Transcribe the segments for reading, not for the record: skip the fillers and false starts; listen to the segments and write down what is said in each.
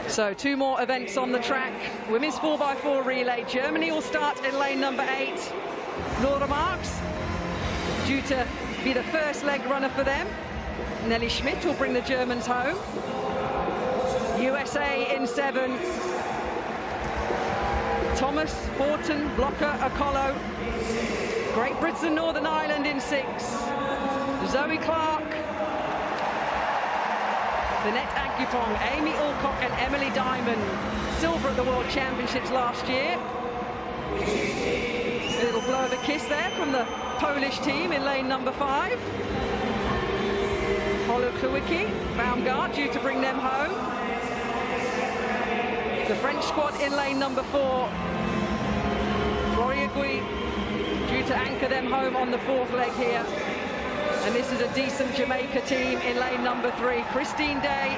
So 2 more events on the track. Women's 4x4 relay. Germany will start in lane number 8. Laura Marks, due to be the first leg runner for them. Nelly Schmidt will bring the Germans home. USA in 7. Thomas, Horton, Blocker, Okolo. Great Britain and Northern Ireland in 6. Zoe Clark, Vanette Agyupong, Amy Alcock and Emily Diamond. Silver at the World Championships last year. A little blow of a kiss there from the Polish team in lane number 5. Olive Kalink, Baumgart due to bring them home. The French squad in lane number 4. Floriagui due to anchor them home on the 4th leg here. And this is a decent Jamaica team in lane number 3. Christine Day,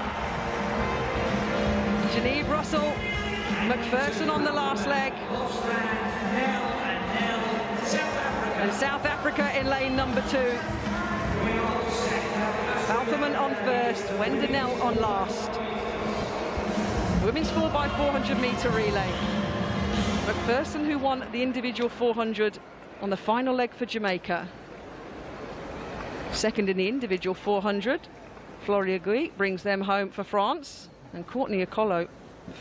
Geneve Russell, McPherson on the last leg. And South Africa in lane number 2. Alphaman on first, Wendenell on last. Women's 4x400 m relay. McPherson, who won the individual 400 on the final leg for Jamaica. Second in the individual 400. Floriagui brings them home for France. And Courtney Okolo,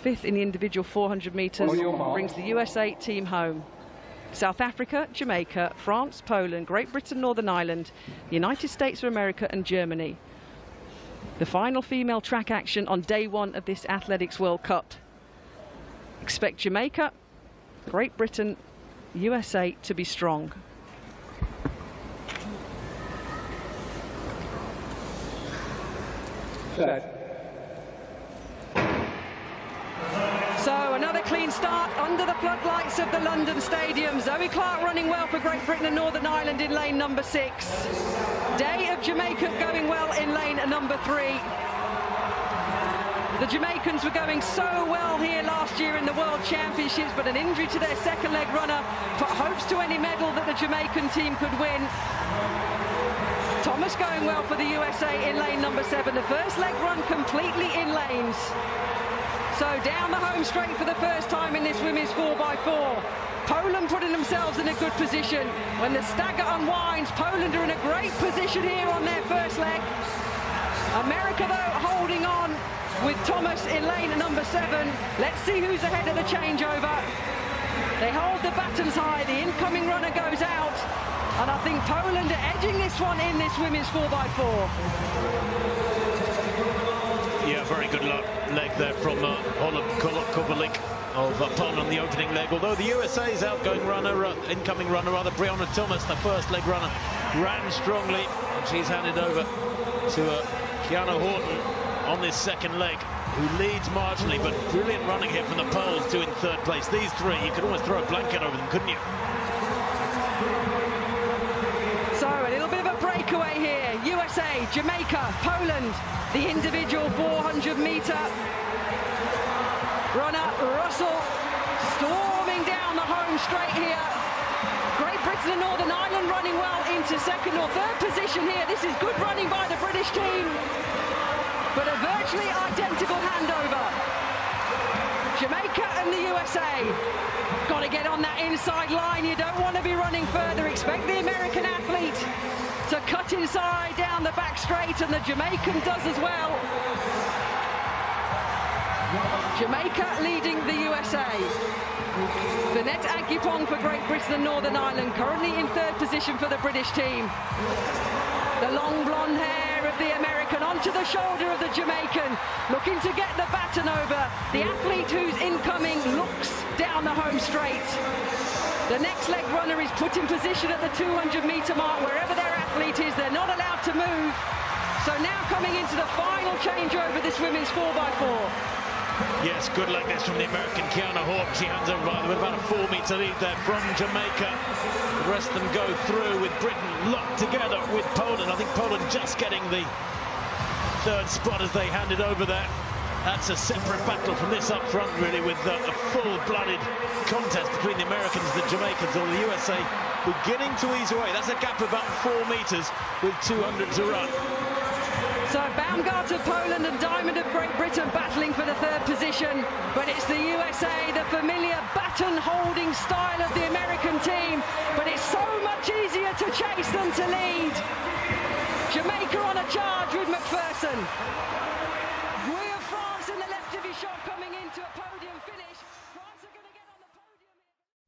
5th in the individual 400 meters, brings the USA team home. South Africa, Jamaica, France, Poland, Great Britain, Northern Ireland, the United States of America and Germany. The final female track action on day 1 of this Athletics World Cup. Expect Jamaica, Great Britain, USA to be strong. So another clean start under the floodlights of the London Stadium. Zoe Clark running well for Great Britain and Northern Ireland in lane number 6. Day of Jamaica going well in lane number 3. The Jamaicans were going so well here last year in the World Championships, but an injury to their second leg runner put hopes to any medal that the Jamaican team could win. Thomas going well for the USA in lane number 7. The first leg run completely in lanes. So down the home straight for the first time in this women's 4x4. Poland putting themselves in a good position. When the stagger unwinds, Poland are in a great position here on their first leg. America, though, holding on with Thomas in lane number 7. Let's see who's ahead of the changeover. They hold the batons high. The incoming runner goes out. And I think Poland are edging this one in this women's 4x4. Yeah, very good leg there from Olive Kalink of Poland on the opening leg. Although the USA's outgoing runner, incoming runner rather, Briana Thomas, the first leg runner, ran strongly. And she's handed over to Kiana Horton on this second leg, who leads marginally, but brilliant running here from the Poles, 2 in 3rd place. These 3, you could almost throw a blanket over them, couldn't you? So a little bit of a breakaway here. USA, Jamaica, Poland, the individual 400-meter runner Russell storming down the home straight here. Great Britain and Northern Ireland running well into 2nd or 3rd position here. This is good running by the British team, but a virtually identical handover. Jamaica and the USA. Got to get on that inside line. You don't want to be running further. Expect the American athlete to cut inside down the back straight, and the Jamaican does as well. Jamaica leading the USA. Vanette Agyupong for Great Britain and Northern Ireland, currently in 3rd position for the British team. The long blonde hair of the American onto the shoulder of the Jamaican, looking to get the baton over. The athlete who's incoming looks down the home straight. The next leg runner is put in position at the 200-meter mark. Wherever their athlete is, they're not allowed to move. So now coming into the final changeover, this women's 4x4. Yes, good like this from the American Kiana Horton. She hands over with about a 4-meter lead there from Jamaica. The rest of them go through with Britain locked together with Poland. I think Poland just getting the 3rd spot as they hand it over there. That's a separate battle from this up front, really, with a full-blooded contest between the Americans and the Jamaicans, or the USA beginning to ease away. That's a gap of about 4 meters with 200 to run. So Baumgart of Poland and Diamond of Great Britain battling for the third position, but it's the USA, the familiar baton-holding style of the American team, but it's so much easier to chase than to lead. Jamaica on a charge with McPherson. We of France in the left of his shot coming into a podium finish. France are going to get on the podium.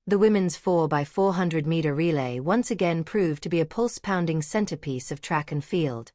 The women's 4x400m relay once again proved to be a pulse-pounding centerpiece of track and field,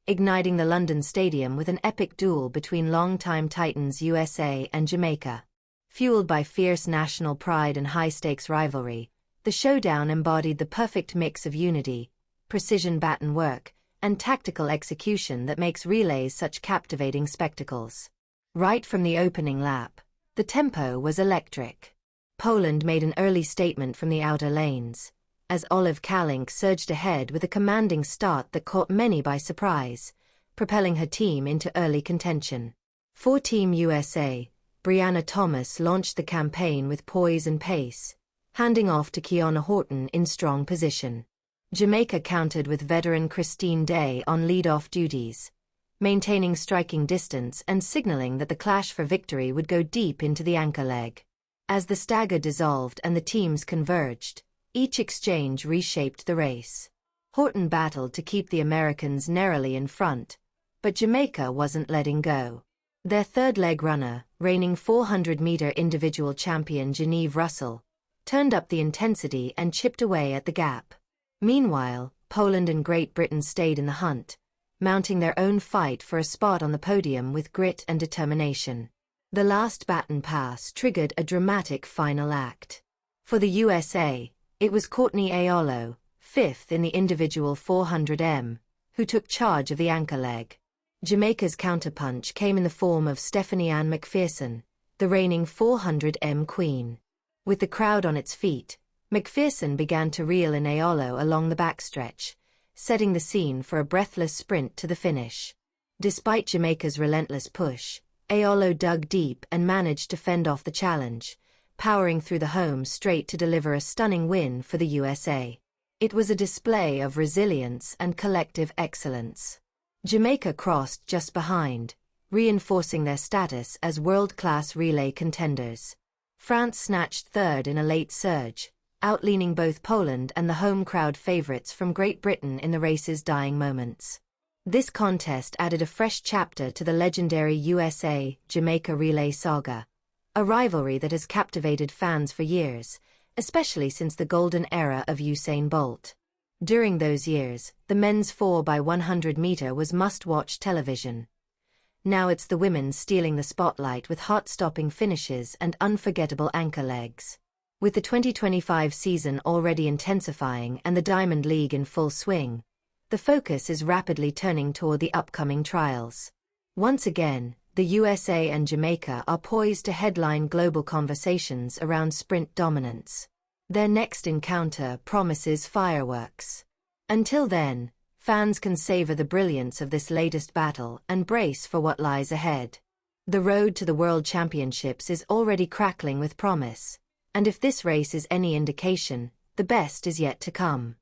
igniting the London Stadium with an epic duel between longtime titans USA and Jamaica. Fueled by fierce national pride and high-stakes rivalry, the showdown embodied the perfect mix of unity, precision baton work, and tactical execution that makes relays such captivating spectacles. Right from the opening lap, the tempo was electric. Poland made an early statement from the outer lanes, as Olive Kalink surged ahead with a commanding start that caught many by surprise, propelling her team into early contention. For Team USA, Briana Thomas launched the campaign with poise and pace, handing off to Kiana Horton in strong position. Jamaica countered with veteran Christine Day on lead-off duties, maintaining striking distance and signaling that the clash for victory would go deep into the anchor leg. As the stagger dissolved and the teams converged, each exchange reshaped the race. Horton battled to keep the Americans narrowly in front, but Jamaica wasn't letting go. Their third leg runner, reigning 400-meter individual champion Genevieve Russell, turned up the intensity and chipped away at the gap. Meanwhile, Poland and Great Britain stayed in the hunt, mounting their own fight for a spot on the podium with grit and determination. The last baton pass triggered a dramatic final act. For the USA, it was Courtney Aolo, fifth in the individual 400m, who took charge of the anchor leg. Jamaica's counterpunch came in the form of Stephanie Ann McPherson, the reigning 400m queen. With the crowd on its feet, McPherson began to reel in Aolo along the backstretch, setting the scene for a breathless sprint to the finish. Despite Jamaica's relentless push, Aolo dug deep and managed to fend off the challenge, powering through the home straight to deliver a stunning win for the USA. It was a display of resilience and collective excellence. Jamaica crossed just behind, reinforcing their status as world-class relay contenders. France snatched third in a late surge, outleaning both Poland and the home crowd favorites from Great Britain in the race's dying moments. This contest added a fresh chapter to the legendary USA-Jamaica relay saga, a rivalry that has captivated fans for years, especially since the golden era of Usain Bolt. During those years, the men's 4x100m was must-watch television. Now it's the women stealing the spotlight with heart-stopping finishes and unforgettable anchor legs. With the 2025 season already intensifying and the Diamond League in full swing, the focus is rapidly turning toward the upcoming trials. Once again, the USA and Jamaica are poised to headline global conversations around sprint dominance. Their next encounter promises fireworks. Until then, fans can savor the brilliance of this latest battle and brace for what lies ahead. The road to the World Championships is already crackling with promise, and if this race is any indication, the best is yet to come.